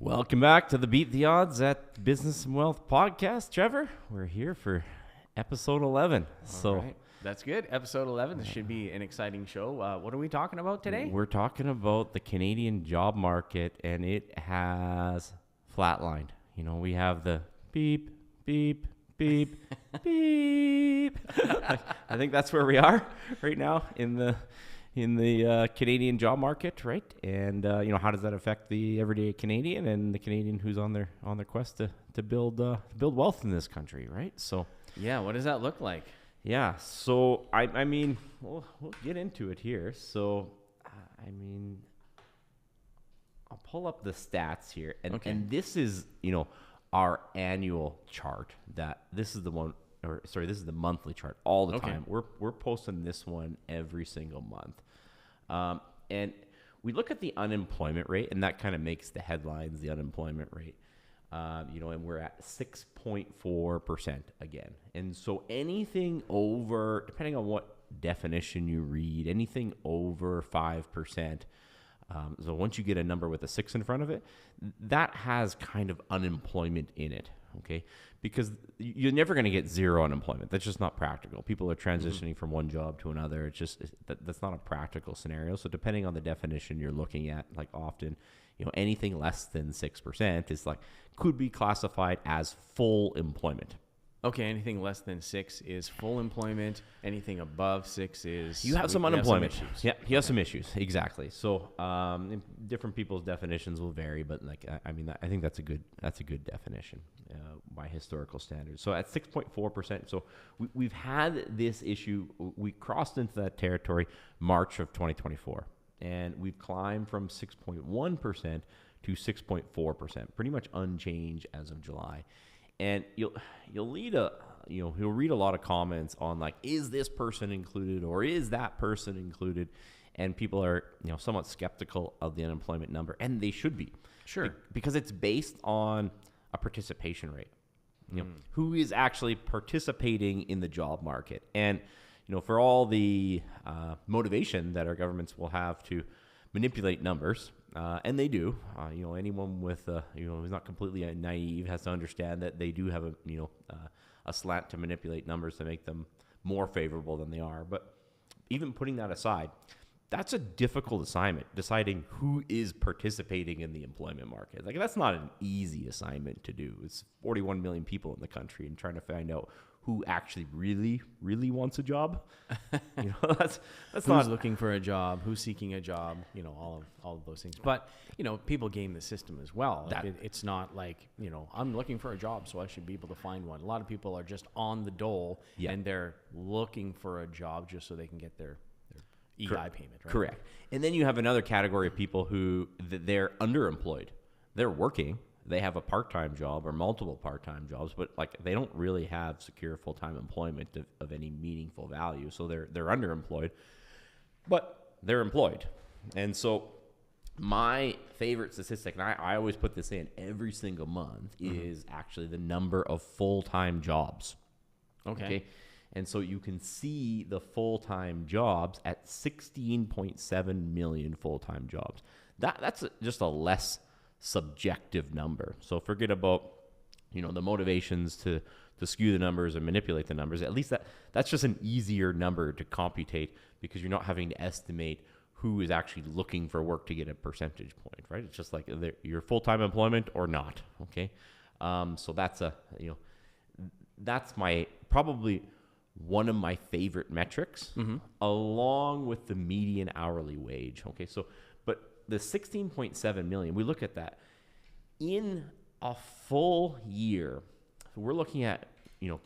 Welcome back to the Beat the Odds at Business and Wealth podcast, Trevor. We're here for episode 11. All right. That's good. Episode 11. This should be an exciting show. What are we talking about today? We're talking about the Canadian job market, and it has flatlined. You know, we have the beep, beep, beep, beep. I think that's where we are right now in the Canadian job market, right? And how does that affect the everyday Canadian and the Canadian who's on their quest to build wealth in this country, right? So yeah, what does that look like? Yeah, so I mean, we'll get into it here. So I'll pull up the stats here, and this is our annual chart. This is the monthly chart all the time. We're posting this one every single month, and we look at the unemployment rate, and that kind of makes the headlines. The unemployment rate, and we're at 6.4% again. And so anything over, depending on what definition you read, anything over 5%. So once you get a number with a 6 in front of it, that has kind of unemployment in it, okay? Because you're never going to get zero unemployment. That's just not practical. People are transitioning from one job to another. It's just that's not a practical scenario. So depending on the definition you're looking at, like often, anything less than 6% is could be classified as full employment. Okay, anything less than 6 is full employment. Anything above 6 is you have some unemployment issues. Yeah, you have some issues. Exactly. So different people's definitions will vary, but I think that's a good definition by historical standards. So at 6.4%, so we've had this issue. We crossed into that territory March of 2024, and we've climbed from 6.1% to 6.4%, pretty much unchanged as of July. And you'll read a lot of comments on is this person included or is that person included, and people are somewhat skeptical of the unemployment number, and they should be, sure, because it's based on a participation rate. Who is actually participating in the job market, and for all the motivation that our governments will have to manipulate numbers. And they do. Anyone with who's not completely naive has to understand that they do have a slant to manipulate numbers to make them more favorable than they are. But even putting that aside, that's a difficult assignment, deciding who is participating in the employment market. That's not an easy assignment to do. It's 41 million people in the country, and trying to find out who actually really, really wants a job. That's who's not looking for a job, who's seeking a job, all of those things. But, people game the system as well. It's not I'm looking for a job, so I should be able to find one. A lot of people are just on the dole, and they're looking for a job just so they can get their EI payment, right? Correct. And then you have another category of people who they're underemployed. They're working. They have a part-time job or multiple part-time jobs, but they don't really have secure full-time employment of any meaningful value. So they're underemployed, but they're employed. And so my favorite statistic, and I always put this in every single month, is actually the number of full-time jobs. Okay. And so you can see the full-time jobs at 16.7 million full-time jobs. That's just a less subjective number. So forget about the motivations to skew the numbers and manipulate the numbers. At least that's just an easier number to computate, because you're not having to estimate who is actually looking for work to get a percentage point, right? It's just your full-time employment or not. Okay. So that's my probably one of my favorite metrics, along with the median hourly wage. Okay. So the 16.7 million, we look at that in a full year. We're looking at,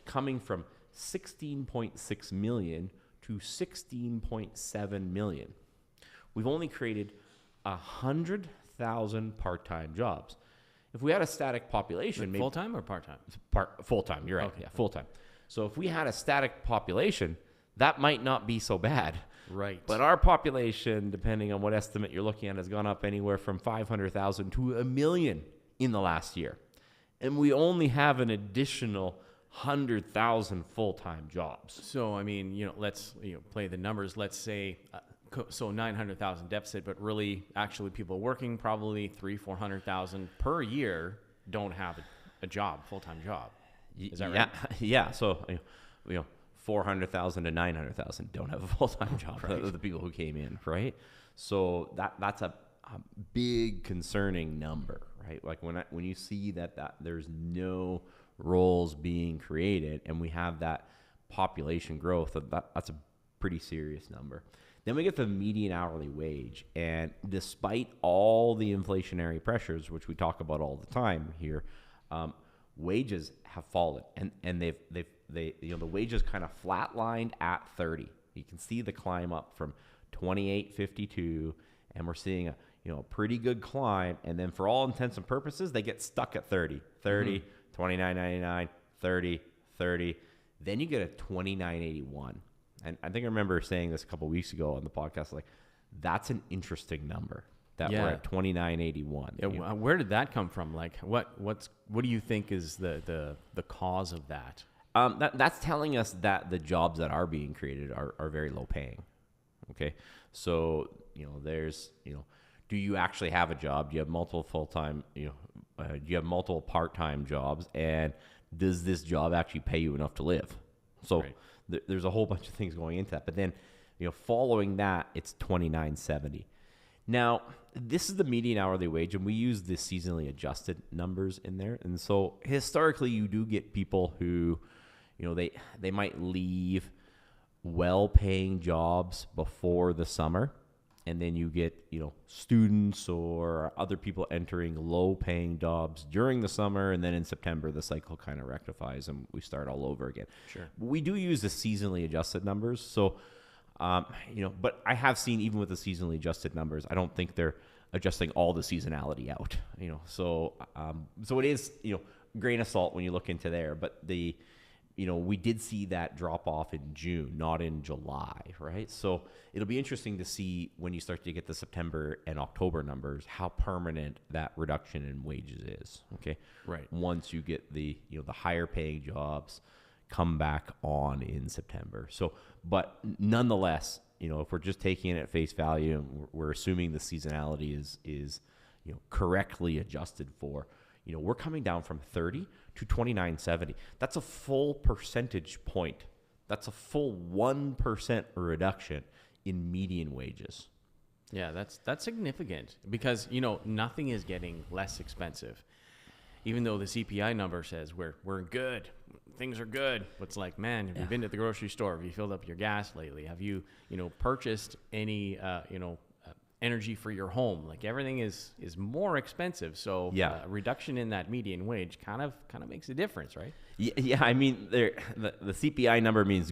coming from 16.6 million to 16.7 million. We've only created 100,000 part-time jobs. If we had a static population, maybe full-time or part-time? Full-time. You're right. Okay. Yeah, full-time. So if we had a static population, that might not be so bad. Right. But our population, depending on what estimate you're looking at, has gone up anywhere from 500,000 to 1 million in the last year. And we only have an additional 100,000 full-time jobs. So, let's play the numbers. Let's say So 900,000 deficit, but really, actually, people working probably 400,000 per year don't have a job, full-time job. Is that right? Yeah. So 400,000 to 900,000 don't have a full-time job. Right. The people who came in, right? So that's a big concerning number, right? Like when you see that there's no roles being created, and we have that population growth, that's a pretty serious number. Then we get the median hourly wage, and despite all the inflationary pressures, which we talk about all the time here, wages have fallen, and they the wages kind of flatlined at 30. You can see the climb up from 28.52, and we're seeing a pretty good climb, and then for all intents and purposes, they get stuck at 30, 29.99, 30. Then you get a 29.81. And I think I remember saying this a couple of weeks ago on the podcast, like, that's an interesting number that we're at 29.81. Yeah, where did that come from? Like, what do you think is the cause of that? That's telling us that the jobs that are being created are very low paying. Okay. So, there's, do you actually have a job? Do you have multiple full-time, do you have multiple part-time jobs? And does this job actually pay you enough to live? So right. There's a whole bunch of things going into that. But then, following that, it's $29.70. Now, this is the median hourly wage, and we use the seasonally adjusted numbers in there. And so historically, you do get people who, they might leave well-paying jobs before the summer. And then you get, students or other people entering low-paying jobs during the summer, and then in September the cycle kind of rectifies and we start all over again. Sure. We do use the seasonally adjusted numbers, so but I have seen even with the seasonally adjusted numbers, I don't think they're adjusting all the seasonality out. So it is grain of salt when you look into there, but we did see that drop off in June, not in July, right? So it'll be interesting to see when you start to get the September and October numbers, how permanent that reduction in wages is, okay? Right. Once you get the higher paying jobs come back on in September. So, but nonetheless, if we're just taking it at face value and we're assuming the seasonality is correctly adjusted for, we're coming down from 30 to 29.70. That's a full percentage point. That's a full 1% reduction in median wages. Yeah, that's significant because, nothing is getting less expensive. Even though the CPI number says we're good, things are good. It's like, man, have you been to the grocery store? Have you filled up your gas lately? Have you, purchased any, energy for your home? Like, everything is more expensive. So a reduction in that median wage kind of makes a difference, right? Yeah. I mean, the CPI number means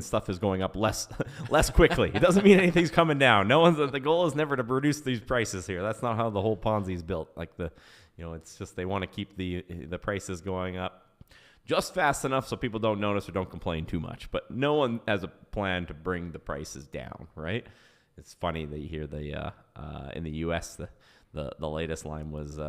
stuff is going up less quickly. It doesn't mean anything's coming down. The goal is never to reduce these prices here. That's not how the whole Ponzi is built. Like it's just, they want to keep the prices going up just fast enough so people don't notice or don't complain too much. But no one has a plan to bring the prices down, right? It's funny that you hear in the U.S. the latest line was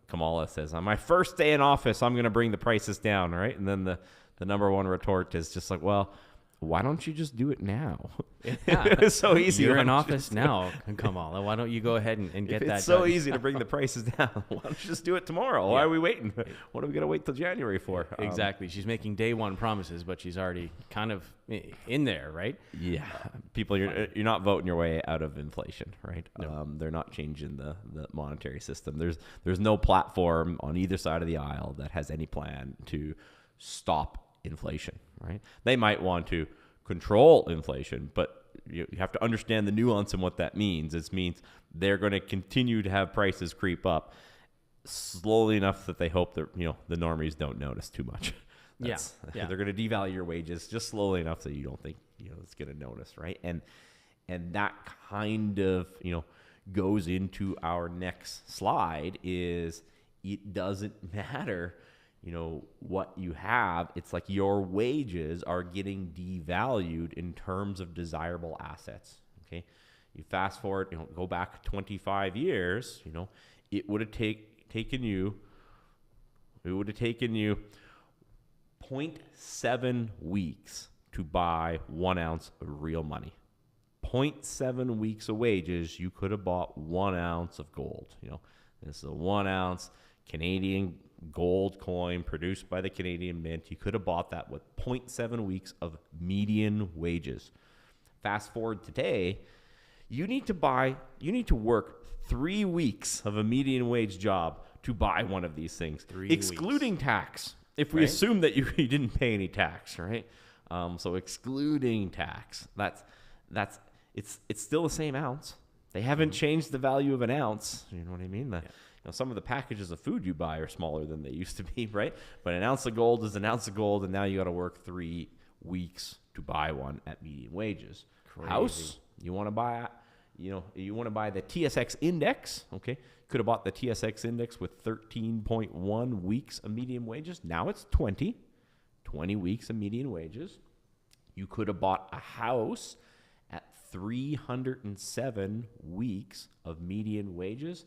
Kamala says, on my first day in office I'm going to bring the prices down, right? And then the number one retort is just like, well, why don't you just do it now? Yeah. It's so easy. You're in office now, Kamala. Why don't you go ahead and get that It's so done? easy to bring the prices down. Why don't you just do it tomorrow? Why are we waiting? What are we going to wait till January for? Exactly. She's making day one promises, but she's already kind of in there, right? Yeah. People, you're not voting your way out of inflation, right? No. They're not changing the monetary system. There's no platform on either side of the aisle that has any plan to stop inflation, right? They might want to control inflation, but you have to understand the nuance and what that means. It means they're going to continue to have prices creep up slowly enough that they hope that the normies don't notice too much. Yeah. They're going to devalue your wages just slowly enough so you don't think it's going to notice, right? And that kind of goes into our next slide. Is it doesn't matter what you have. It's like your wages are getting devalued in terms of desirable assets. Okay. You fast forward, go back 25 years, it would have taken you 0.7 weeks to buy 1 ounce of real money. 0.7 weeks of wages, you could have bought 1 ounce of gold. This is a 1 ounce Canadian gold coin produced by the Canadian Mint. You could have bought that with 0.7 weeks of median wages. Fast forward today, you need to work 3 weeks of a median wage job to buy one of these things, excluding tax. If we assume that you didn't pay any tax, right? So excluding tax, it's still the same ounce. They haven't changed the value of an ounce. You know what I mean? Some of the packages of food you buy are smaller than they used to be, right? But an ounce of gold is an ounce of gold, and now you got to work 3 weeks to buy one at median wages. Crazy. House, you want to buy the TSX index, okay? Could have bought the TSX index with 13.1 weeks of median wages. Now it's 20 weeks of median wages. You could have bought a house at 307 weeks of median wages.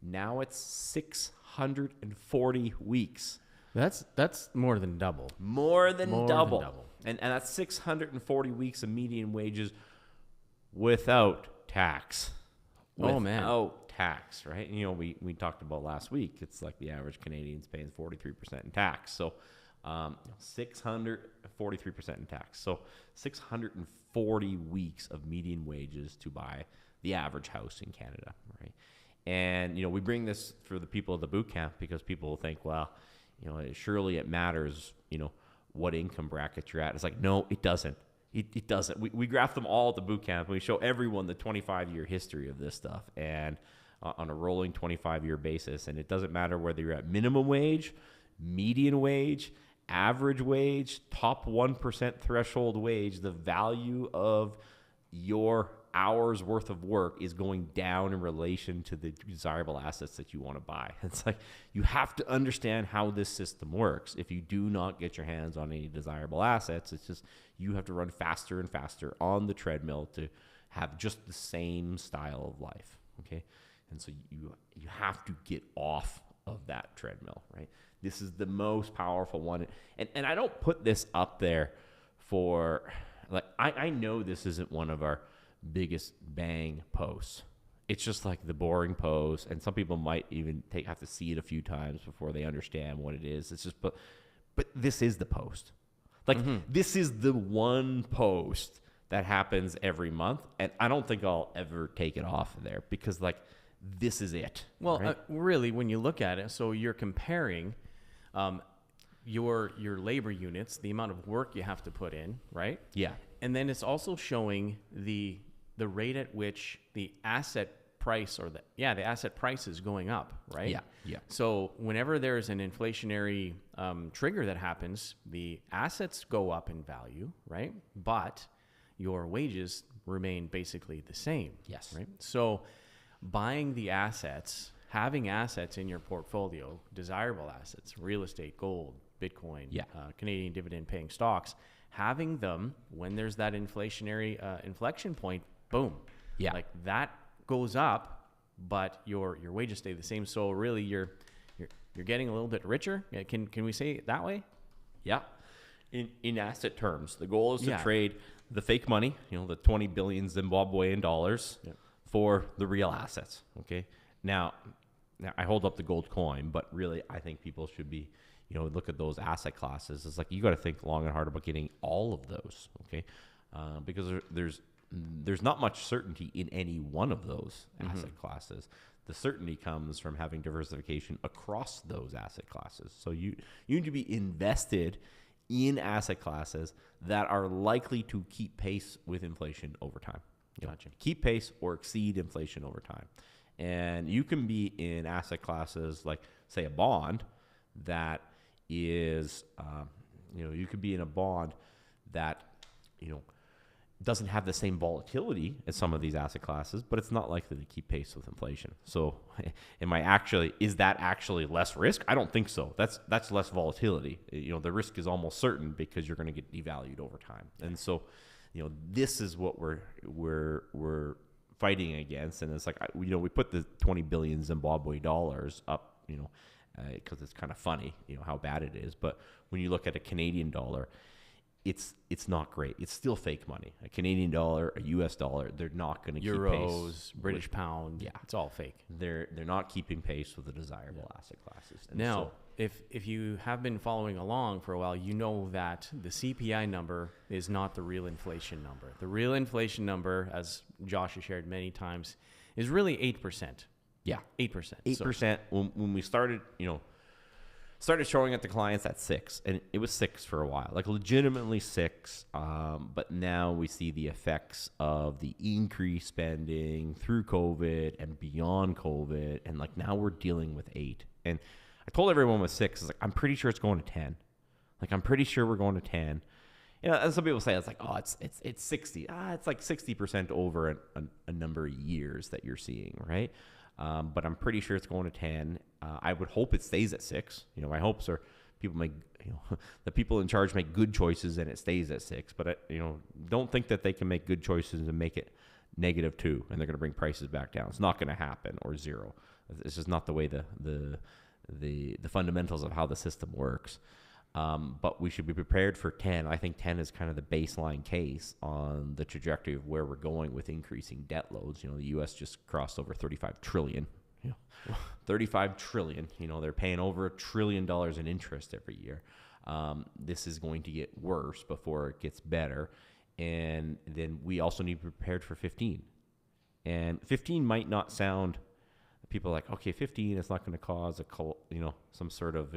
Now it's 640 weeks. That's more than double. More than double. And that's 640 weeks of median wages without tax. Without tax, right? We talked about last week. It's like the average Canadian's paying 43% in tax. So 643% in tax. So 640 weeks of median wages to buy the average house in Canada, right? And, we bring this for the people at the boot camp because people will think, well, surely it matters, what income bracket you're at. It's like, no, it doesn't. It doesn't. We graph them all at the boot camp. And we show everyone the 25-year history of this stuff and on a rolling 25-year basis. And it doesn't matter whether you're at minimum wage, median wage, average wage, top 1% threshold wage, the value of your hours worth of work is going down in relation to the desirable assets that you want to buy. It's like you have to understand how this system works. If you do not get your hands on any desirable assets, it's just you have to run faster and faster on the treadmill to have just the same style of life. Okay, and so you have to get off of that treadmill, right? This is the most powerful one, and I don't put this up there for like I know this isn't one of our biggest bang posts. It's just like the boring post, and some people might even have to see it a few times before they understand what it is. It's just, but this is the post. Like this is the one post that happens every month, and I don't think I'll ever take it off of there because like this is it. Well, right? Really, when you look at it, so you're comparing your labor units, the amount of work you have to put in, right? Yeah. And then it's also showing the rate at which the asset price the asset price is going up, right? Yeah. Yeah. So whenever there's an inflationary trigger that happens, the assets go up in value, right? But your wages remain basically the same. Yes. Right. So buying the assets, having assets in your portfolio, desirable assets, real estate, gold, Bitcoin, Canadian dividend paying stocks, having them when there's that inflationary inflection point, boom. Yeah. Like that goes up, but your wages stay the same. So really you're getting a little bit richer. Can we say it that way? Yeah. In asset terms, the goal is to trade the fake money, the 20 billion Zimbabwean dollars for the real assets. Okay. Now I hold up the gold coin, but really I think people should be, look at those asset classes. It's like you got to think long and hard about getting all of those. Okay. Because there's not much certainty in any one of those asset classes. The certainty comes from having diversification across those asset classes. So you need to be invested in asset classes that are likely to keep pace with inflation over time. Gotcha. Keep pace or exceed inflation over time. And you can be in asset classes like, say, a bond that is, you could be in a bond that, doesn't have the same volatility as some of these asset classes, but it's not likely to keep pace with inflation. So is that actually less risk? I don't think so. That's less volatility. The risk is almost certain because you're going to get devalued over time. And so, this is what we're fighting against. And it's like, we put the 20 billion Zimbabwe dollars up, because it's kind of funny, how bad it is. But when you look at a Canadian dollar, it's not great. It's still fake money. A Canadian dollar, a US dollar, they're not going to keep pace. Euros, British pound, yeah, it's all fake. They're not keeping pace with the desirable asset classes. And now, if you have been following along for a while, you know that the CPI number is not the real inflation number. The real inflation number, as Josh has shared many times, is really 8%. Yeah, 8%. 8%. When we started, started showing it to clients at 6, and it was 6 for a while, like legitimately 6. But now we see the effects of the increased spending through COVID and beyond COVID, and like now we're dealing with 8. And I told everyone with 6, it's like, I'm pretty sure it's going to 10. Like, I'm pretty sure we're going to 10. And some people say it's like, oh, it's 60. It's like 60% over a number of years that you're seeing, right? But I'm pretty sure it's going to 10. I would hope it stays at 6. My hopes are people make, the people in charge make good choices and it stays at 6. But don't think that they can make good choices and make it -2 and they're going to bring prices back down. It's not going to happen, or 0. It's just not the way the fundamentals of how the system works. But we should be prepared for 10. I think 10 is kind of the baseline case on the trajectory of where we're going with increasing debt loads. The U.S. just crossed over $35 trillion. $35 trillion. They're paying over $1 trillion in interest every year. This is going to get worse before it gets better. And then we also need to be prepared for 15. And 15 might not sound, people are like, okay, 15 is not going to cause some sort of,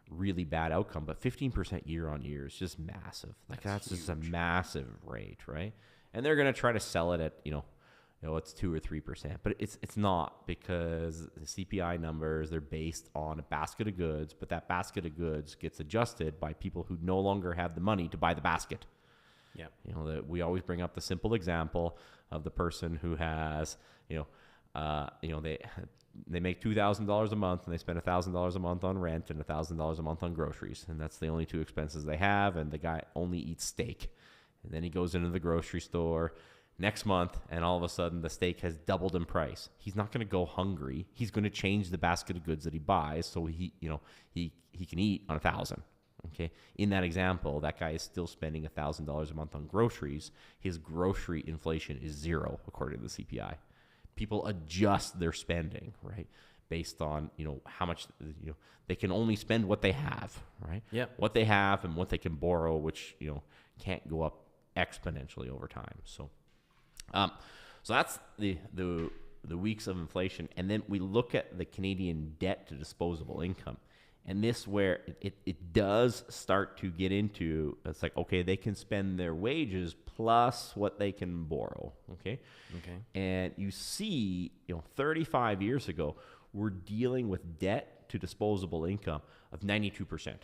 really bad outcome, but 15% year on year is just massive. Like that's just a massive rate, right? And they're going to try to sell it at, it's 2 or 3%, but it's not, because the CPI numbers, they're based on a basket of goods, but that basket of goods gets adjusted by people who no longer have the money to buy the basket. Yeah. We always bring up the simple example of the person who has, they make $2,000 a month and they spend $1,000 a month on rent and $1,000 a month on groceries. And that's the only 2 expenses they have. And the guy only eats steak. And then he goes into the grocery store next month and all of a sudden the steak has doubled in price. He's not going to go hungry. He's going to change the basket of goods that he buys so he can eat on 1,000. Okay. In that example, that guy is still spending $1,000 a month on groceries. His grocery inflation is 0 according to the CPI. People adjust their spending, right, based on, how much, they can only spend what they have, right? Yeah. What they have and what they can borrow, which, can't go up exponentially over time. So that's the weeks of inflation. And then we look at the Canadian debt to disposable income. And this where it does start to get into, it's like, okay, they can spend their wages plus what they can borrow, okay? And you see, 35 years ago, we're dealing with debt to disposable income of 92%,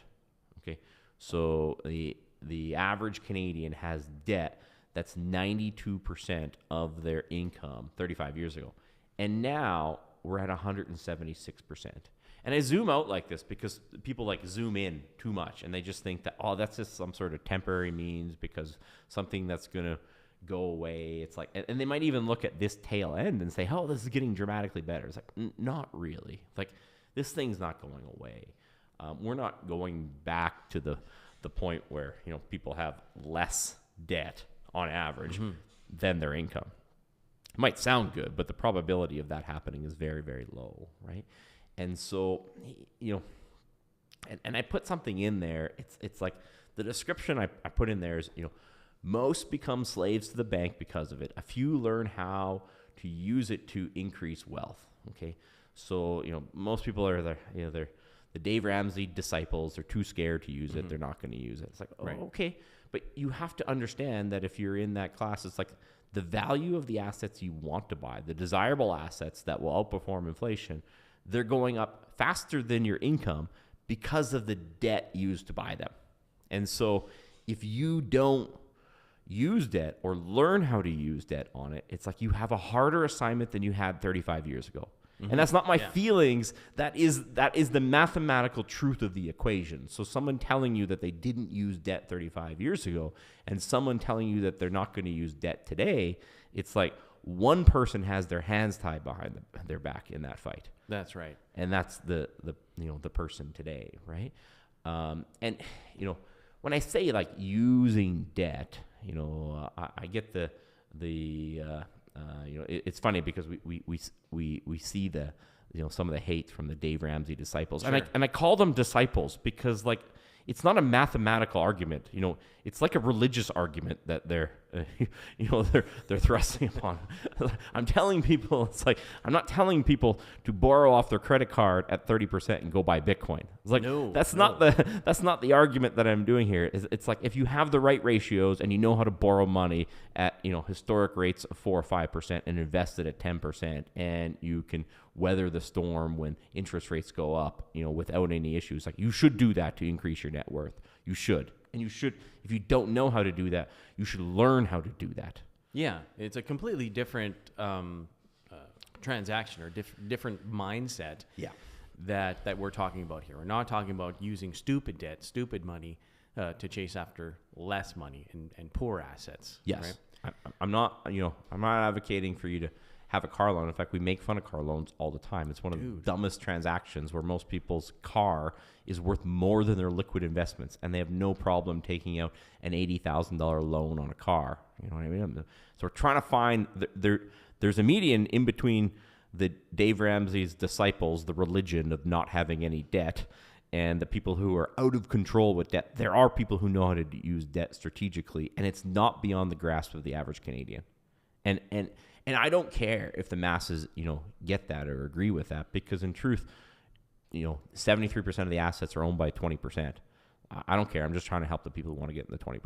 okay? So the average Canadian has debt that's 92% of their income 35 years ago. And now we're at 176%. And I zoom out like this because people like zoom in too much and they just think that, oh, that's just some sort of temporary means because something that's going to go away. It's like, and they might even look at this tail end and say, oh, this is getting dramatically better. It's like, not really. Like, this thing's not going away. We're not going back to the point where, people have less debt on average than their income. It might sound good, but the probability of that happening is very, very low, right? And so, and I put something in there. It's like the description I put in there is, most become slaves to the bank because of it. A few learn how to use it to increase wealth. Okay. So, most people are they're the Dave Ramsey disciples. They're too scared to use it. They're not going to use it. It's like, oh, right. Okay. But you have to understand that if you're in that class, it's like the value of the assets you want to buy, the desirable assets that will outperform inflation, they're going up faster than your income because of the debt used to buy them. And so if you don't use debt or learn how to use debt on it, it's like you have a harder assignment than you had 35 years ago. And that's not my feelings. That is the mathematical truth of the equation. So someone telling you that they didn't use debt 35 years ago and someone telling you that they're not going to use debt today, it's like one person has their hands tied behind their back in that fight. That's right. And that's the person today, right? And when I say like using debt, you know, I get the you know, it's funny because we see the, you know, some of the hate from the Dave Ramsey disciples, Sure. and I call them disciples because like it's not a mathematical argument, you know, it's like a religious argument that they're you know, they're thrusting upon. I'm telling people, it's like I'm not telling people to borrow off their credit card at 30% and go buy Bitcoin. It's like that's not the argument that I'm doing here. It's like if you have the right ratios and you know how to borrow money at, you know, historic rates of 4 or 5% and invest it at 10%, and you can weather the storm when interest rates go up, you know, without any issues. Like you should do that to increase your net worth. You should. And you should, if you don't know how to do that, you should learn how to do that. Yeah, it's a completely different transaction or different mindset. Yeah. That we're talking about here. We're not talking about using stupid debt, stupid money to chase after less money and poor assets. Yes. Right? I'm not, you know, I'm not advocating for you to have a car loan. In fact, we make fun of car loans all the time. It's one of the dumbest transactions where most people's car is worth more than their liquid investments, and they have no problem taking out an $80,000 loan on a car. You know what I mean? So we're trying to find there's a median in between the Dave Ramsey's disciples, the religion of not having any debt, and the people who are out of control with debt. There are people who know how to use debt strategically, and it's not beyond the grasp of the average Canadian. And I don't care if the masses, you know, get that or agree with that, because in truth, you know, 73% of the assets are owned by 20%. I don't care. I'm just trying to help the people who want to get in the 20%.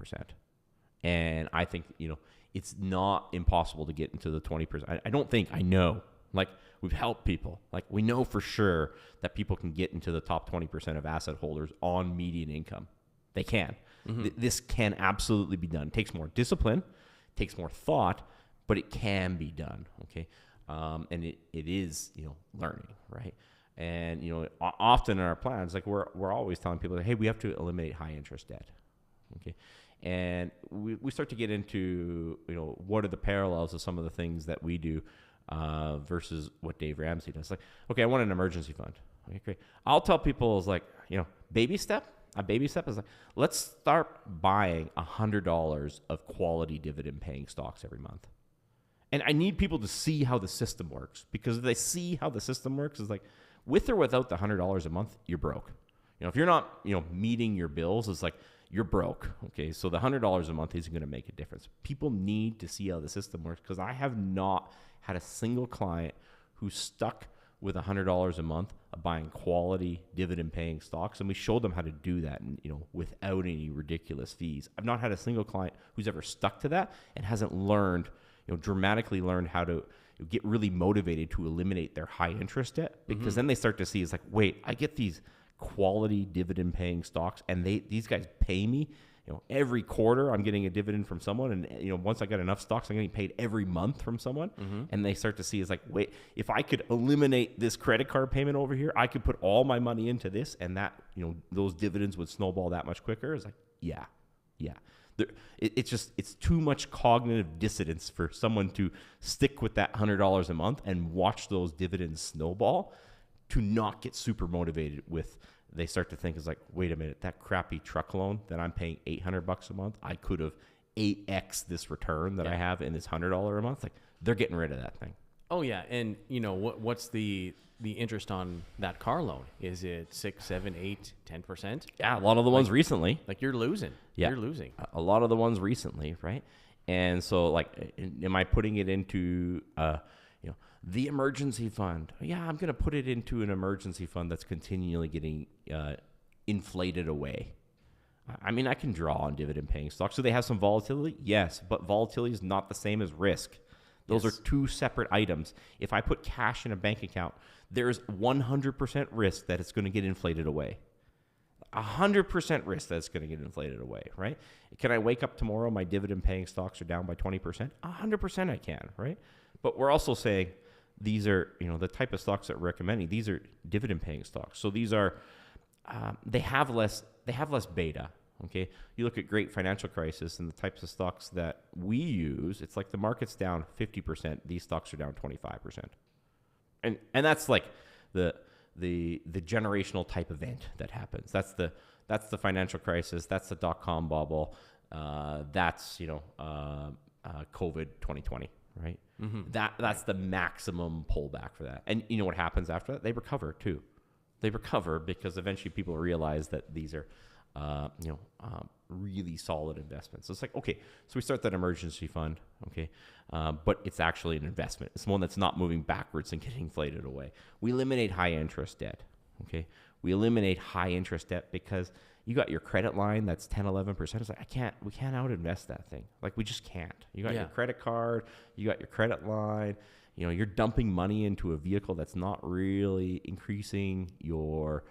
And I think, you know, it's not impossible to get into the 20%. I don't think, I know. Like, we've helped people. Like, we know for sure that people can get into the top 20% of asset holders on median income. They can. Mm-hmm. This can absolutely be done. It takes more discipline, takes more thought, but it can be done, okay? And it is, you know, learning, right? And, you know, often in our plans, like we're always telling people, hey, we have to eliminate high interest debt, okay? And we start to get into, you know, what are the parallels of some of the things that we do versus what Dave Ramsey does. Like, okay, I want an emergency fund. Okay, great. I'll tell people is like, you know, a baby step is like, let's start buying $100 of quality dividend paying stocks every month. And I need people to see how the system works, because if they see how the system works, it's like with or without the $100 a month, you're broke. You know, if you're not, you know, meeting your bills, it's like you're broke. Okay, so the $100 a month isn't going to make a difference. People need to see how the system works, because I have not had a single client who's stuck with $100 a month of buying quality dividend paying stocks, and we showed them how to do that, and, you know, without any ridiculous fees. I've not had a single client who's ever stuck to that and hasn't learned, you know, dramatically learned how to get really motivated to eliminate their high interest debt, because then they start to see, it's like, wait, I get these quality dividend paying stocks, and these guys pay me, you know, every quarter I'm getting a dividend from someone, and, you know, once I got enough stocks, I'm getting paid every month from someone. And they start to see, it's like, wait, if I could eliminate this credit card payment over here, I could put all my money into this, and that, you know, those dividends would snowball that much quicker. It's like, yeah. It's too much cognitive dissonance for someone to stick with that $100 a month and watch those dividends snowball to not get super motivated with. They start to think, is like, wait a minute, that crappy truck loan that I'm paying $800 a month, I could have 8x this return that I have in this $100 a month. Like, they're getting rid of that thing. Oh yeah, and you know what's the interest on that car loan? Is it 6, 7, 8, 10%? Yeah, a lot of the ones recently. Like you're losing. Yeah, you're losing. A lot of the ones recently, right? And so, like, am I putting it into, you know, the emergency fund? Yeah, I'm going to put it into an emergency fund that's continually getting inflated away. I mean, I can draw on dividend paying stocks. Do they have some volatility? Yes, but volatility is not the same as risk. Those are two separate items. If I put cash in a bank account, there's 100% risk that it's going to get inflated away. 100% risk that it's going to get inflated away, right? Can I wake up tomorrow, my dividend paying stocks are down by 20%? 100% I can, right? But we're also saying these are, you know, the type of stocks that we're recommending, these are dividend paying stocks. So these are, they have less beta. Okay, you look at great financial crisis and the types of stocks that we use, it's like the market's down 50%, these stocks are down 25%. And that's like the generational type event that happens. That's the that's the financial crisis. That's the .com bubble. That's, COVID 2020, right? Mm-hmm. That's the maximum pullback for that. And you know what happens after that? They recover too. They recover because eventually people realize that these are, really solid investments. So it's like, okay, so we start that emergency fund, okay, but it's actually an investment. It's one that's not moving backwards and getting inflated away. We eliminate high interest debt, okay? We eliminate high interest debt because you got your credit line that's 10, 11%. It's like, we can't out-invest that thing. Like, we just can't. You got your credit card, you got your credit line, you're dumping money into a vehicle that's not really increasing your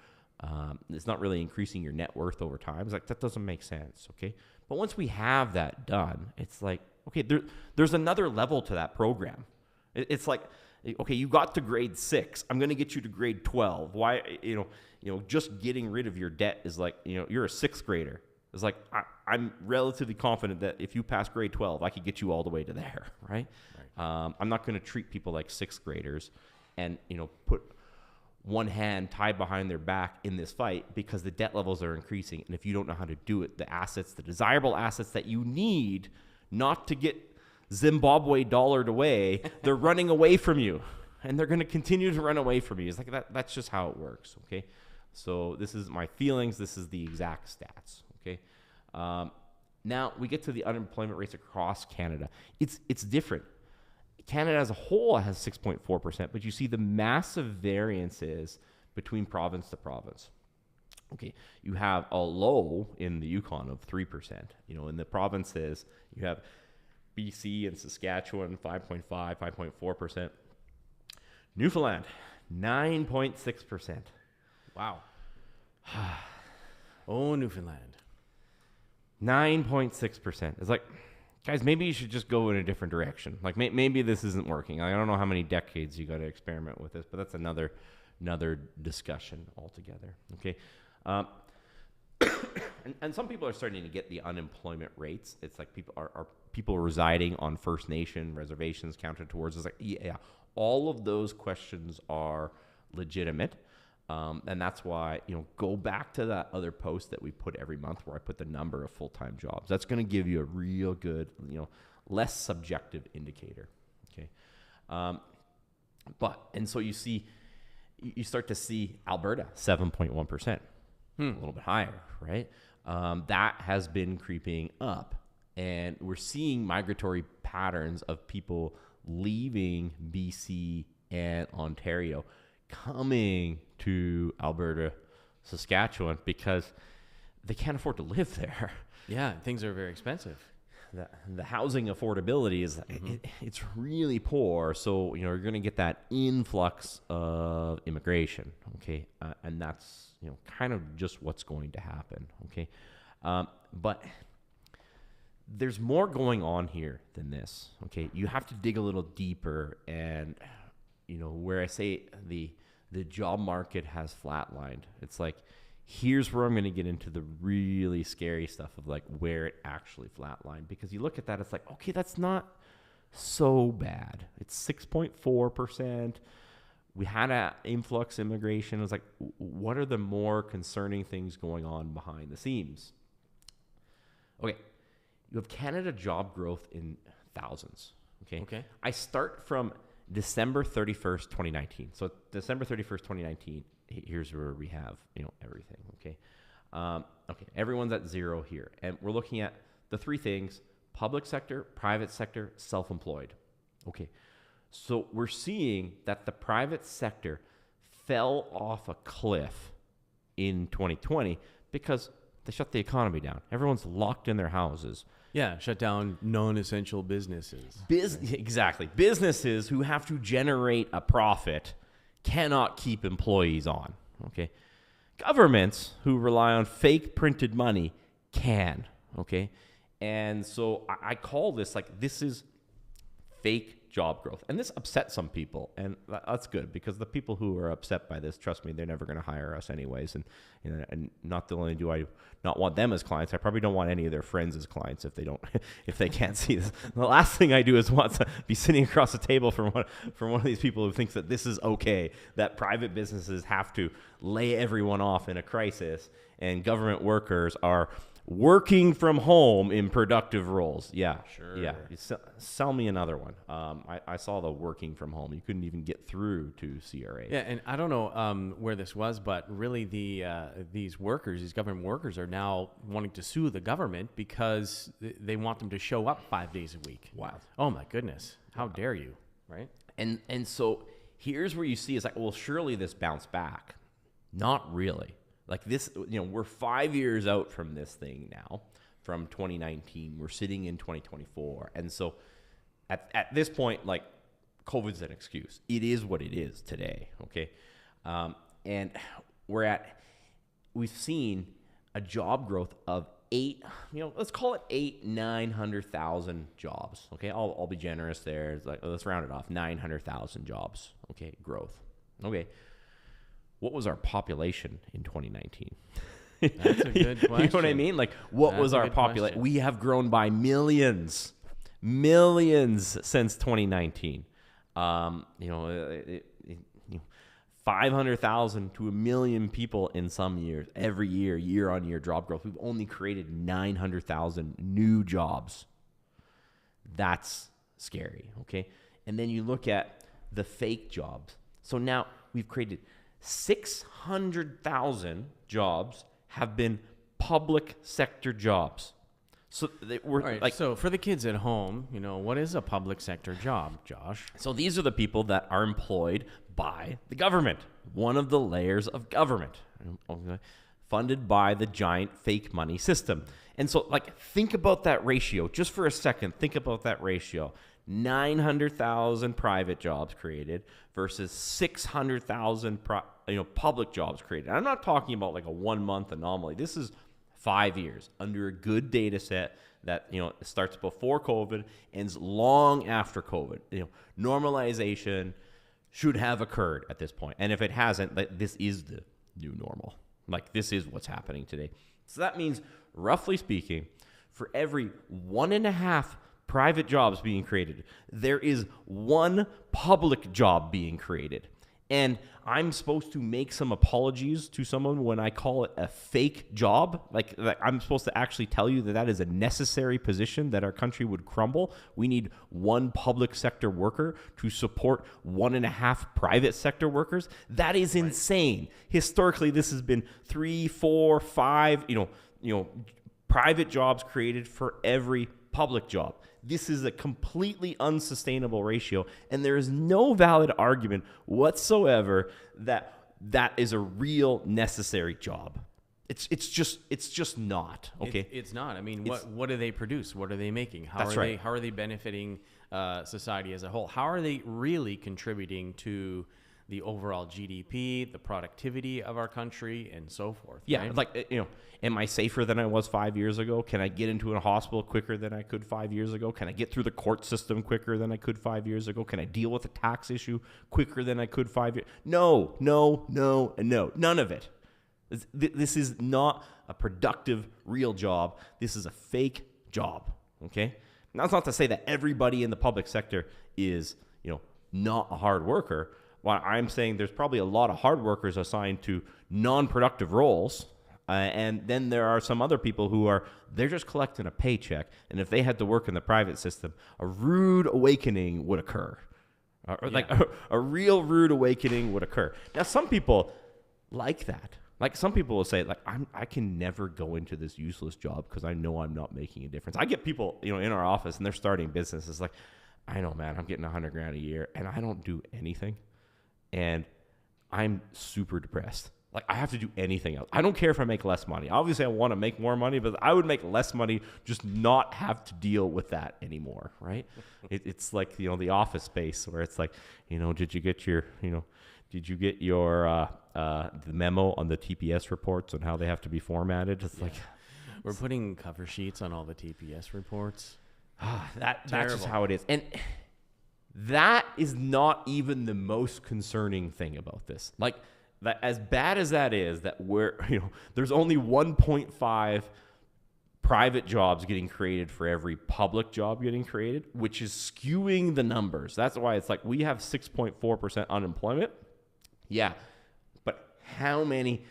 net worth over time. It's like, that doesn't make sense, okay? But once we have that done, it's like, okay, there's another level to that program. It's like, okay, you got to grade 6. I'm going to get you to grade 12. Why, just getting rid of your debt is like, you're a 6th grader. It's like, I'm relatively confident that if you pass grade 12, I could get you all the way to there, right? I'm not going to treat people like 6th graders and, put one hand tied behind their back in this fight because the debt levels are increasing. And if you don't know how to do it, the desirable assets that you need not to get Zimbabwe dollared away, they're running away from you, and they're going to continue to run away from you. It's like that. That's just how it works. Okay. So this is my feelings. This is the exact stats. Okay. Now we get to the unemployment rates across Canada. It's different. Canada as a whole has 6.4%, but you see the massive variances between province to province. Okay, you have a low in the Yukon of 3%. In the provinces, you have BC and Saskatchewan, 5.5, 5.4%. Newfoundland, 9.6%. Wow. Oh, Newfoundland. 9.6%. It's like, guys, maybe you should just go in a different direction. Like, maybe this isn't working. I don't know how many decades you got to experiment with this, but that's another discussion altogether. Okay. And some people are starting to get the unemployment rates. It's like people residing on First Nation reservations counted towards. It's like, yeah, all of those questions are legitimate. And that's why, go back to that other post that we put every month where I put the number of full-time jobs. That's going to give you a real good, less subjective indicator. Okay. And so you start to see Alberta, 7.1%, a little bit higher, right? That has been creeping up, and we're seeing migratory patterns of people leaving BC and Ontario coming to Alberta, Saskatchewan, because they can't afford to live there. Yeah, things are very expensive. The housing affordability is it's really poor. So you're going to get that influx of immigration. Okay, and that's kind of just what's going to happen. Okay, but there's more going on here than this. Okay, you have to dig a little deeper, and where I say the job market has flatlined, it's like, here's where I'm going to get into the really scary stuff of like where it actually flatlined. Because you look at that, it's like, okay, that's not so bad. It's 6.4%. We had an influx immigration. It was like, what are the more concerning things going on behind the scenes? Okay, you have Canada job growth in thousands. Okay. I start from December 31st, 2019. So December 31st, 2019, here's where we have, everything. Okay. Everyone's at zero here. And we're looking at the three things: public sector, private sector, self-employed. Okay. So we're seeing that the private sector fell off a cliff in 2020 because they shut the economy down. Everyone's locked in their houses. Yeah, shut down non-essential businesses. Exactly. Businesses who have to generate a profit cannot keep employees on. Okay. Governments who rely on fake printed money can. Okay. And so I call this, like, this is fake job growth. And this upsets some people, and that's good, because the people who are upset by this, trust me, they're never going to hire us anyways. And and not only do I not want them as clients, I probably don't want any of their friends as clients if they can't see this. The last thing I do is want to be sitting across the table from one of these people who thinks that this is okay, that private businesses have to lay everyone off in a crisis and government workers are working from home in productive roles. Yeah, sure. Yeah, sell me another one. I saw the working from home. You couldn't even get through to CRA. Yeah, and I don't know where this was, but really these government workers are now wanting to sue the government because they want them to show up 5 days a week. Wow. Oh my goodness. How dare you, right? And so here's where you see, it's like, well, surely this bounced back. Not really. Like this, we're 5 years out from this thing now, from 2019. We're sitting in 2024. And so at this point, like, COVID's an excuse. It is what it is today, okay? And we've seen a job growth of let's call it 900,000 jobs, okay? I'll be generous there. It's like, let's round it off, 900,000 jobs, okay, growth. Okay. What was our population in 2019? That's a good question. You know what I mean? Like, what was our population? We have grown by millions since 2019. 500,000 to 1 million people in some years, every year on year job growth. We've only created 900,000 new jobs. That's scary, okay? And then you look at the fake jobs. So now we've created 600,000 jobs have been public sector jobs. So so for the kids at home, what is a public sector job, Josh? So these are the people that are employed by the government, one of the layers of government, funded by the giant fake money system. And so, like, think about that ratio just for a second. Think about that ratio. 900,000 private jobs created versus 600,000 public jobs created. I'm not talking about like a 1 month anomaly. This is 5 years under a good data set that starts before COVID, ends long after COVID. Normalization should have occurred at this point. And if it hasn't, this is the new normal. Like, this is what's happening today. So that means, roughly speaking, for every 1.5 private jobs being created, there is 1 public job being created. And I'm supposed to make some apologies to someone when I call it a fake job. Like I'm supposed to actually tell you that is a necessary position that our country would crumble. We need 1 public sector worker to support 1.5 private sector workers. That is insane. Historically, this has been 3, 4, 5, private jobs created for every public job. This is a completely unsustainable ratio, and there is no valid argument whatsoever that is a real necessary job. It's just not, okay? It's not. I mean, what do they produce? What are they making? How are they benefiting society as a whole? How are they really contributing to the overall GDP, the productivity of our country, and so forth? Yeah, right? like, am I safer than I was 5 years ago? Can I get into a hospital quicker than I could 5 years ago? Can I get through the court system quicker than I could 5 years ago? Can I deal with a tax issue quicker than I could 5 years? No, and no. None of it. This is not a productive, real job. This is a fake job, okay? And that's not to say that everybody in the public sector is, not a hard worker. Well, I'm saying there's probably a lot of hard workers assigned to non-productive roles, and then there are some other people who they're just collecting a paycheck, and if they had to work in the private system, a rude awakening would occur. Like a real rude awakening would occur. Now, some people like that. Like, some people will say, like, I can never go into this useless job because I know I'm not making a difference. I get people, in our office, and they're starting businesses. Like, I know, man, I'm getting $100,000 a year, and I don't do anything. And I'm super depressed. Like, I have to do anything else. I don't care if I make less money. Obviously, I want to make more money, but I would make less money just not have to deal with that anymore, right? It's like, the Office Space, where it's like, did you get your the memo on the TPS reports on how they have to be formatted? It's like, we're putting cover sheets on all the TPS reports. That's just how it is. And That is not even the most concerning thing about this. Like, that, as bad as that is, that there's only 1.5 private jobs getting created for every public job getting created, which is skewing the numbers. That's why it's like we have 6.4% unemployment. Yeah, but how many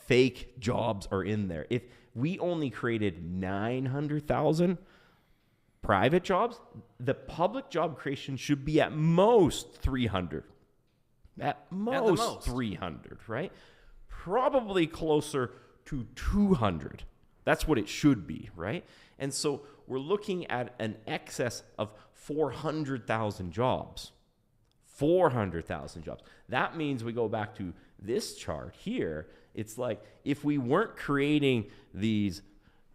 fake jobs are in there? If we only created 900,000 private jobs, the public job creation should be at most 300. At most 300, right? Probably closer to 200. That's what it should be, right? And so we're looking at an excess of 400,000 jobs. 400,000 jobs. That means we go back to this chart here. It's like if we weren't creating these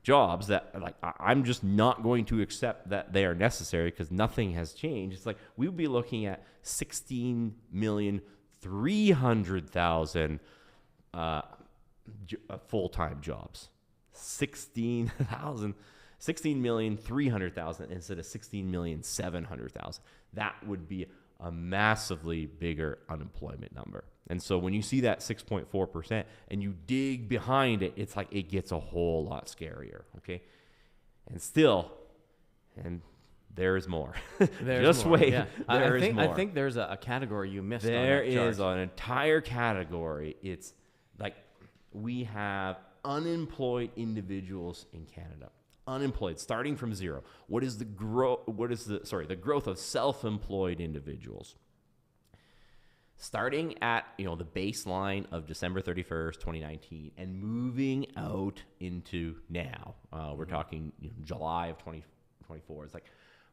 jobs that, like, I'm just not going to accept that they are necessary because nothing has changed. It's like we would be looking at 16,300,000 full-time jobs. 16,300,000 instead of 16,700,000. That would be a massively bigger unemployment number. And so when you see that 6.4% and you dig behind it, it's like it gets a whole lot scarier, okay? And still, and there's more. Just more. Wait. Yeah. I think there's a category you missed. There is an entire category. It's like we have unemployed individuals in Canada. Unemployed, starting from zero. What is the growth? The growth of self-employed individuals? Starting at the baseline of December 31st, 2019, and moving out into now. We're talking July of 2024. It's like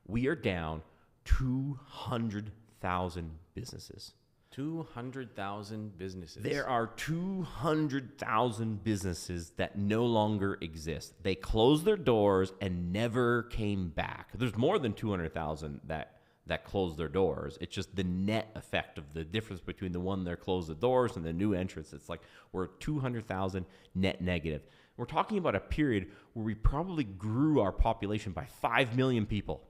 we are down 200,000 businesses. 200,000 businesses. There are 200,000 businesses that no longer exist. They closed their doors and never came back. There's more than 200,000 that closed their doors. It's just the net effect of the difference between the one that closed the doors and the new entrants. It's like we're 200,000 net negative. We're talking about a period where we probably grew our population by 5 million people.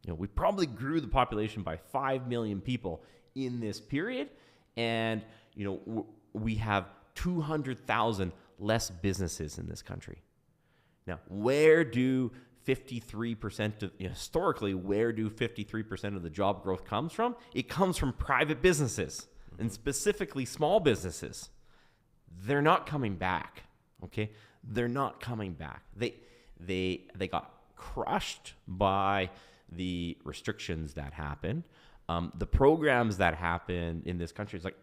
We probably grew the population by 5 million people in this period, and we have 200,000 less businesses in this country. Now, where do 53% of historically, where do 53% of the job growth comes from? It comes from private businesses, and specifically small businesses. They're not coming back. Okay, they're not coming back. They got crushed by the restrictions that happened. The programs that happen in this country, it's like,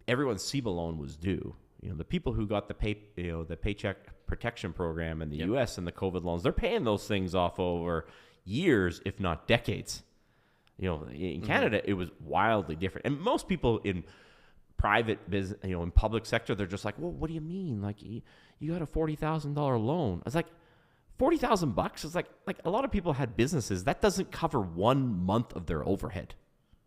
everyone's CEBA loan was due. The people who got the Paycheck Protection Program in the U.S. and the COVID loans, they're paying those things off over years, if not decades. In Canada, it was wildly different. And most people in private business, in public sector, they're just like, well, what do you mean? Like, you got a $40,000 loan. I was like, $40,000 is like a lot of people had businesses that doesn't cover 1 month of their overhead.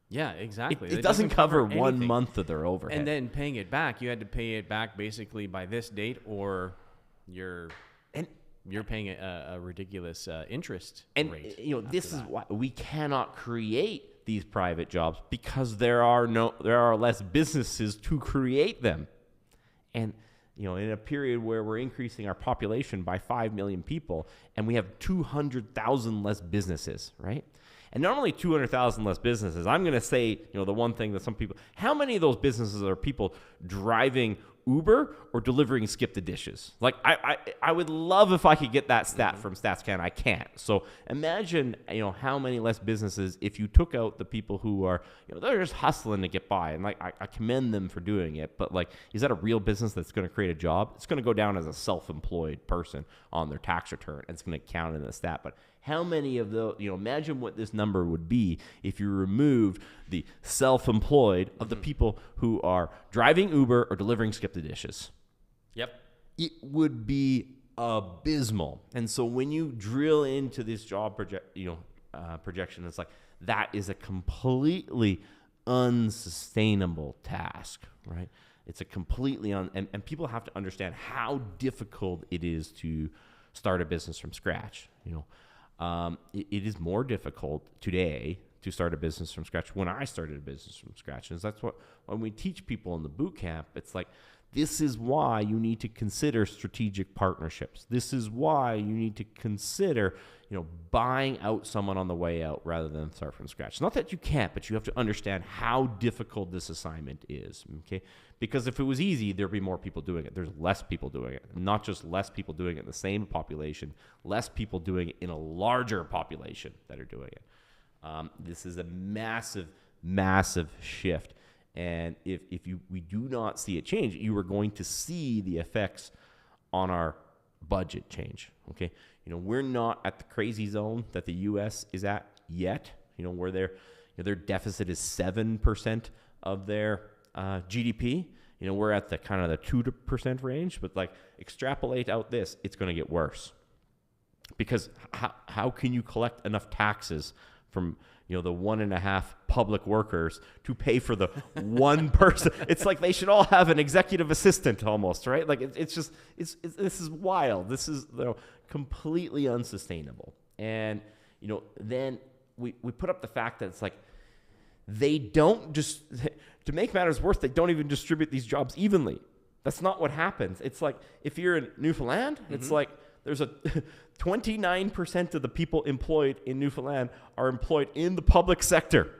Yeah, exactly. It doesn't cover 1 month of their overhead. And then paying it back, you had to pay it back basically by this date, or you're paying a ridiculous interest rate. This is why we cannot create these private jobs, because there are less businesses to create them. And in a period where we're increasing our population by 5 million people and we have 200,000 less businesses, right? And not only 200,000 less businesses, I'm going to say, the one thing that some people, how many of those businesses are people driving Uber or delivering Skip the Dishes? Like, I would love if I could get that stat from StatsCan. I can't. So imagine, how many less businesses if you took out the people who are, they're just hustling to get by. And like, I commend them for doing it. But like, is that a real business that's going to create a job? It's going to go down as a self-employed person on their tax return. And it's going to count in the stat. But how many of those, imagine what this number would be if you removed the self-employed of the people who are driving Uber or delivering Skip the Dishes. Yep. It would be abysmal. And so when you drill into this job projection, it's like that is a completely unsustainable task, right? It's a completely and people have to understand how difficult it is to start a business from scratch. It is more difficult today to start a business from scratch. When I started a business from scratch, and that's what when we teach people in the boot camp, it's like, this is why you need to consider strategic partnerships. This is why you need to consider, buying out someone on the way out rather than start from scratch. Not that you can't, but you have to understand how difficult this assignment is, okay? Because if it was easy, there'd be more people doing it. There's less people doing it. Not just less people doing it in the same population, less people doing it in a larger population that are doing it. This is a massive, massive shift. And if we do not see it change, you are going to see the effects on our budget change. Okay, we're not at the crazy zone that the U.S. is at yet. Where their deficit is 7% of their GDP. We're at the kind of the 2% range. But like, extrapolate out this, it's going to get worse. Because how can you collect enough taxes from the 1.5 public workers to pay for the one person? It's like they should all have an executive assistant almost, right? Like it's this is wild. This is completely unsustainable. And then we put up the fact that it's like they don't just, to make matters worse, they don't even distribute these jobs evenly. That's not what happens. It's like if you're in Newfoundland, it's like there's a 29% of the people employed in Newfoundland are employed in the public sector.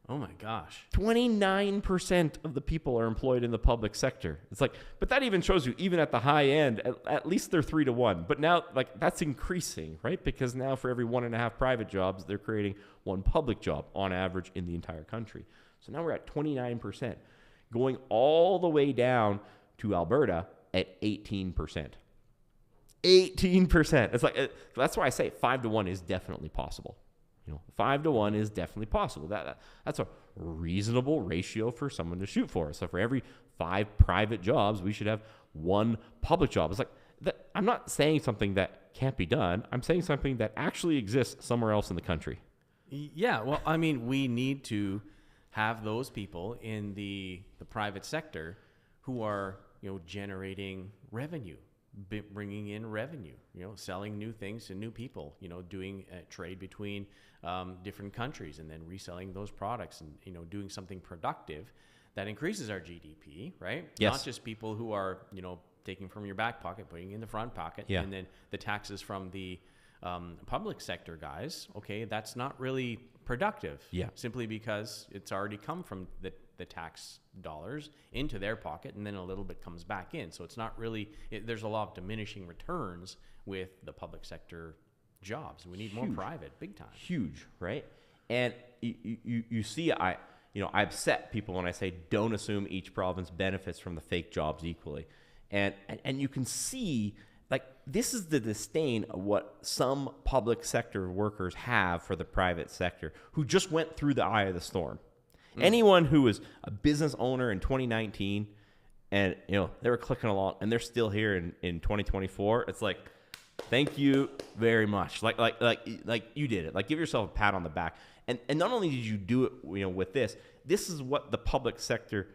Oh my gosh. 29% of the people are employed in the public sector. It's like, but that even shows you, even at the high end, at least they're 3 to 1. But now, like, that's increasing, right? Because now for every 1.5 private jobs, they're creating 1 public job on average in the entire country. So now we're at 29%, going all the way down to Alberta at 18%. 18%. It's like, that's why I say 5 to 1 is definitely possible. 5 to 1 is definitely possible. That's a reasonable ratio for someone to shoot for. So for every 5 private jobs, we should have 1 public job. It's like, I'm not saying something that can't be done. I'm saying something that actually exists somewhere else in the country. Yeah, well, I mean, we need to have those people in the private sector who are, generating revenue, bringing in revenue, selling new things to new people, doing trade between different countries and then reselling those products and, doing something productive that increases our GDP, right? Yes. Not just people who are, taking from your back pocket, putting in the front pocket, yeah. And then the taxes from the public sector guys, okay, that's not really productive. Yeah. Simply because it's already come from the tax dollars into their pocket, and then a little bit comes back in. So it's not really, there's a lot of diminishing returns with the public sector jobs. We need more private, big time. Huge, right? And you see, I upset people when I say don't assume each province benefits from the fake jobs equally. And you can see, like, this is the disdain of what some public sector workers have for the private sector who just went through the eye of the storm. Anyone who was a business owner in 2019 and, they were clicking along and they're still here in 2024, it's like, thank you very much. Like you did it. Like, give yourself a pat on the back. And not only did you do it, with this is what the public sector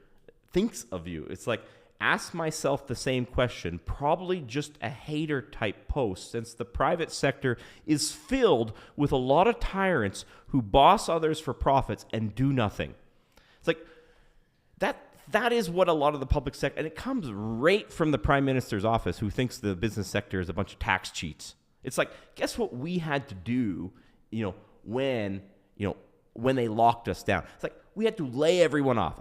thinks of you. It's like, ask myself the same question, probably just a hater type post, since the private sector is filled with a lot of tyrants who boss others for profits and do nothing. It's like, that is what a lot of the public sector, and it comes right from the Prime Minister's office, who thinks the business sector is a bunch of tax cheats. It's like, guess what we had to do, when they locked us down? It's like, we had to lay everyone off.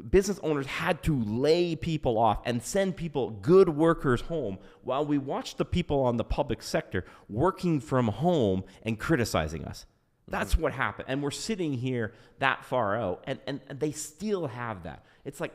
Business owners had to lay people off and send people, good workers, home, while we watched the people on the public sector working from home and criticizing us. That's what happened. And we're sitting here that far out, and they still have that. It's like,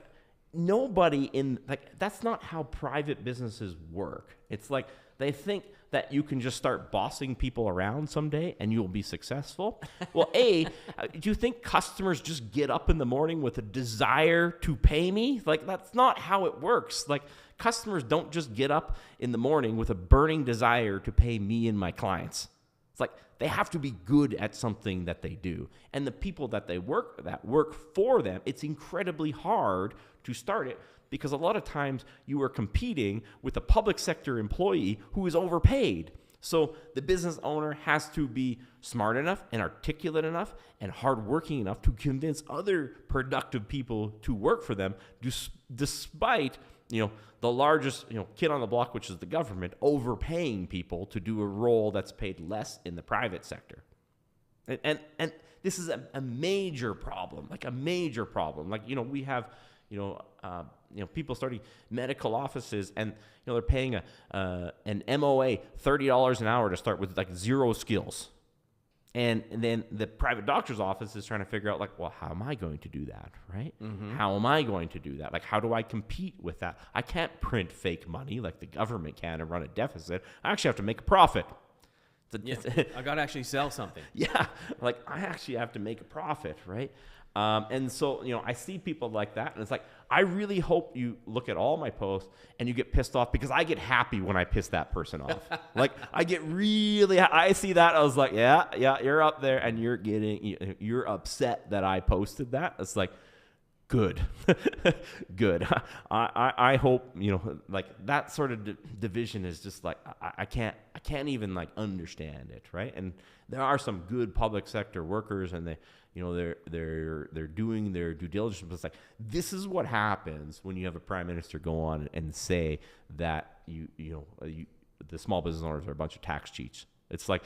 that's not how private businesses work. It's like, they think that you can just start bossing people around someday and you'll be successful. Well, do you think customers just get up in the morning with a desire to pay me? Like, that's not how it works. Like, customers don't just get up in the morning with a burning desire to pay me and my clients. It's like, they have to be good at something that they do. And the people that work for them, it's incredibly hard to start it, because a lot of times you are competing with a public sector employee who is overpaid. So the business owner has to be smart enough and articulate enough and hardworking enough to convince other productive people to work for them, despite the largest kid on the block, which is the government, overpaying people to do a role that's paid less in the private sector. And this is a major problem, like a major problem. Like we have people starting medical offices, and they're paying an MOA $30 an hour to start with like zero skills, and then the private doctor's office is trying to figure out like, well, how am I going to do that, right? Mm-hmm. How am I going to do that? Like, how do I compete with that? I can't print fake money like the government can and run a deficit. I actually have to make a profit. I got to actually sell something. Yeah, like I actually have to make a profit, right? And so, I see people like that, and it's like, I really hope you look at all my posts and you get pissed off, because I get happy when I piss that person off. Like, I get I see that, I was like, yeah, you're up there, and you're upset that I posted that. It's like, good, good. I hope, like that sort of division is just like, I can't even like understand it, right? And there are some good public sector workers, and they're doing their due diligence. But it's like, this is what happens when you have a prime minister go on and say that the small business owners are a bunch of tax cheats. It's like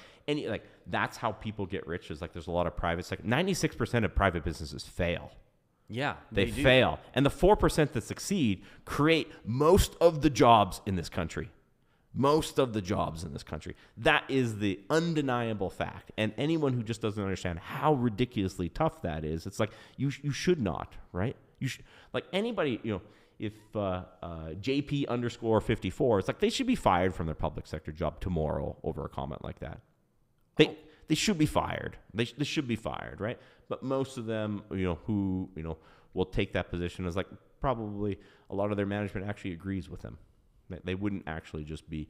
that's how people get rich. Is like, there's a lot of private sector. 96% of private businesses fail. Yeah, they fail. And the 4% that succeed create most of the jobs in this country. Most of the jobs in this country. That is the undeniable fact. And anyone who just doesn't understand how ridiculously tough that is, it's like, you should not, right? You should, like anybody, if JP _54, it's like they should be fired from their public sector job tomorrow over a comment like that. They should be fired. They should be fired, right? But most of them, who will take that position, is like, probably a lot of their management actually agrees with them. They wouldn't actually just be,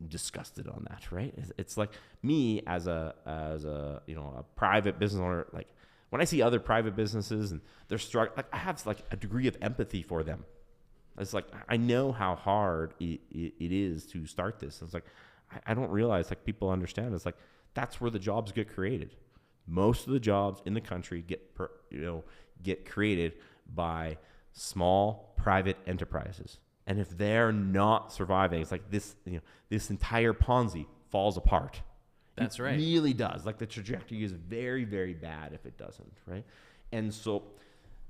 disgusted on that, right? It's like me as a private business owner. Like, when I see other private businesses and they're struggling, like, I have like a degree of empathy for them. It's like, I know how hard it is to start this. It's like, I don't realize, like, people understand. It's like, that's where the jobs get created. Most of the jobs in the country get created by small private enterprises. And if they're not surviving, it's like this entire Ponzi falls apart. That's right. It really does. Like, the trajectory is very, very bad if it doesn't, right? And so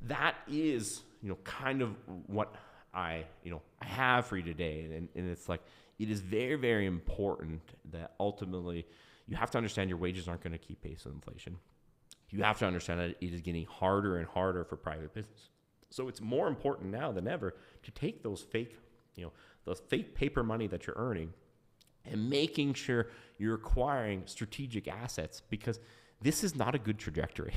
that is, kind of what I have for you today. And it's like, it is very, very important that ultimately you have to understand your wages aren't going to keep pace with inflation. You have to understand that it is getting harder and harder for private business. So it's more important now than ever to take those fake paper money that you're earning and making sure you're acquiring strategic assets, because this is not a good trajectory.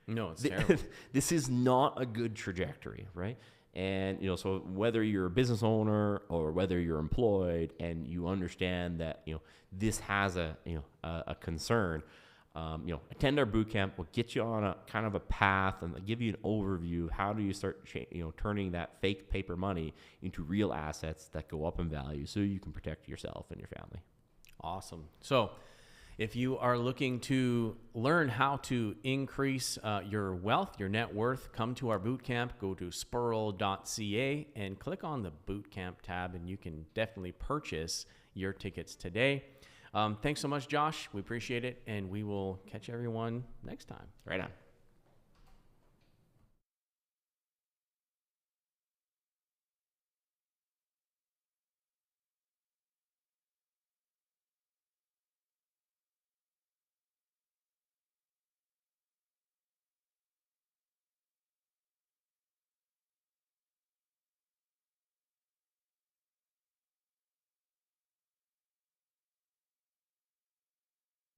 No, it's terrible. This is not a good trajectory, right? And, so whether you're a business owner or whether you're employed and you understand that, this has a concern, attend our bootcamp. We'll get you on a kind of a path and give you an overview. How do you start, turning that fake paper money into real assets that go up in value so you can protect yourself and your family? Awesome. So if you are looking to learn how to increase your wealth, your net worth, come to our bootcamp. Go to spurrell.ca and click on the bootcamp tab, and you can definitely purchase your tickets today. Thanks so much, Josh. We appreciate it, and we will catch everyone next time. Right on.